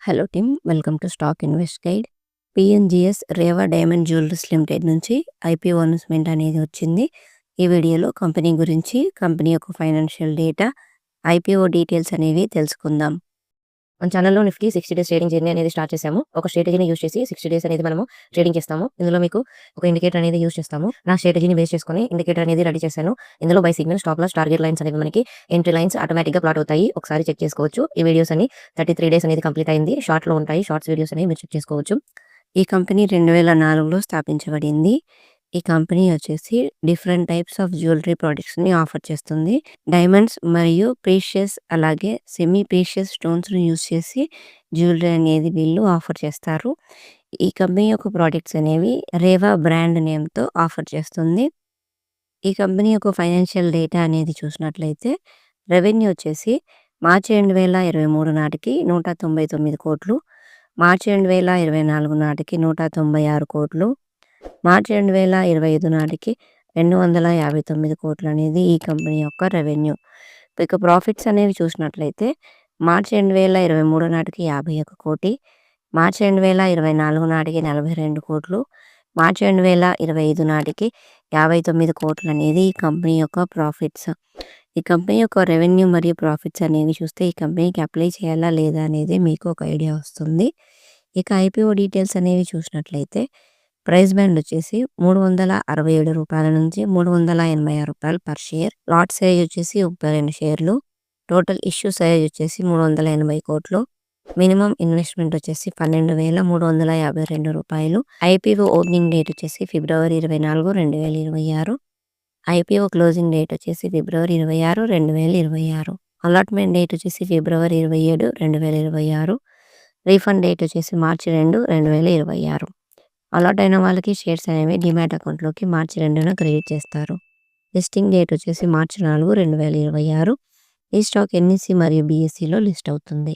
Hello team, welcome to stock invest guide. PNGS Reva diamond jewelleries limited నుంచి IPO announcement అనేది వచ్చింది. ఈ వీడియోలో కంపెనీ గురించి, కంపెనీ యొక్క ఫైనాన్షియల్ డేటా, ఐపీఓ డీటెయిల్స్ అనేవి తెలుసుకుందాం. మన ఛానల్లో నిఫ్టీ 60 డేస్ ట్రేడింగ్ జర్నీ అనేది స్టార్ట్ చేసాము. ఒక స్ట్రాటజీని యూస్ చేసి 60 డేస్ అనేది మనము ట్రేడింగ్ చేస్తాము. ఇందులో మీకు ఒక ఇండికేటర్ అనేది యూస్ చేస్తాము. నా స్ట్రాటజీని బేస్ చేసుకొని ఇండికేటర్ అనేది రెడీ చేశాను. ఇందులో buy signal, stop loss, target lines అనేవి మనకి ఎంట్రీ లైన్స్ ఆటోమేటిక్గా ప్లాట్ అవుతాయి. ఒకసారి చెక్ చేసుకోవచ్చు. ఈ వీడియోస్ అని 33 డేస్ అనేది కంప్లీట్ అయింది. షార్ట్లో ఉంటాయి. షార్ట్స్ వీడియోస్ అనేవి మీరు చెక్ చేసుకోవచ్చు. ఈ కంపెనీ 2004లో స్థాపించబడింది. ఈ కంపెనీ వచ్చేసి డిఫరెంట్ టైప్స్ ఆఫ్ జ్యువెలరీ ప్రొడక్ట్స్ని ఆఫర్ చేస్తుంది. డైమండ్స్ మరియు ప్రీషియస్ అలాగే సెమీ ప్రీషియస్ స్టోన్స్ని యూస్ చేసి జ్యువెలరీ అనేది వీళ్ళు ఆఫర్ చేస్తారు. ఈ కంపెనీ యొక్క ప్రోడక్ట్స్ అనేవి రేవా బ్రాండ్ నేమ్తో ఆఫర్ చేస్తుంది. ఈ కంపెనీ యొక్క ఫైనాన్షియల్ డేటా అనేది చూసినట్లయితే రెవెన్యూ వచ్చేసి మార్చి 2023 నాటికి 199 కోట్లు, మార్చి 2024 నాటికి 196 కోట్లు, మార్చి 2025 నాటికి 259 కోట్లు అనేది ఈ కంపెనీ యొక్క రెవెన్యూ. ఇక ప్రాఫిట్స్ అనేవి చూసినట్లయితే మార్చి 2023 నాటికి 51 కోటి, మార్చి 2024 నాటికి 42 కోట్లు, మార్చి 2025 నాటికి 59 కోట్లు అనేది ఈ కంపెనీ యొక్క ప్రాఫిట్స్. ఈ కంపెనీ యొక్క రెవెన్యూ మరియు ప్రాఫిట్స్ అనేవి చూస్తే ఈ కంపెనీకి అప్లై చేయాలా లేదా అనేది మీకు ఒక ఐడియా వస్తుంది. ఇక ఐపీఓ డీటెయిల్స్ అనేవి చూసినట్లయితే ప్రైస్ బ్యాండ్ వచ్చేసి 367 రూపాయల నుంచి 386 రూపాయలు పర్ షేర్. లాట్ సైజ్ వచ్చేసి 32 షేర్లు. టోటల్ ఇష్యూ సైజ్ వచ్చేసి 380 కోట్లు. మినిమం ఇన్వెస్ట్మెంట్ వచ్చేసి 12,352 రూపాయలు. ఐపీఓ ఓపెనింగ్ డేట్ వచ్చేసి ఫిబ్రవరి 24, 2026. ఐపీఓ క్లోజింగ్ డేట్ వచ్చేసి ఫిబ్రవరి 26, 2026. అలాట్మెంట్ డేట్ వచ్చేసి ఫిబ్రవరి 27, 2026. రీఫండ్ డేట్ వచ్చేసి మార్చి 2, 2026. అలాట్ అయిన వాళ్ళకి షేర్స్ అనేవి డిమాట్ అకౌంట్లోకి మార్చి 2న క్రెడిట్ చేస్తారు. లిస్టింగ్ డేట్ వచ్చేసి మార్చి 4, 2026. ఈ స్టాక్ ఎన్ఈసి మరియు బీఎస్సీలో లిస్ట్ అవుతుంది.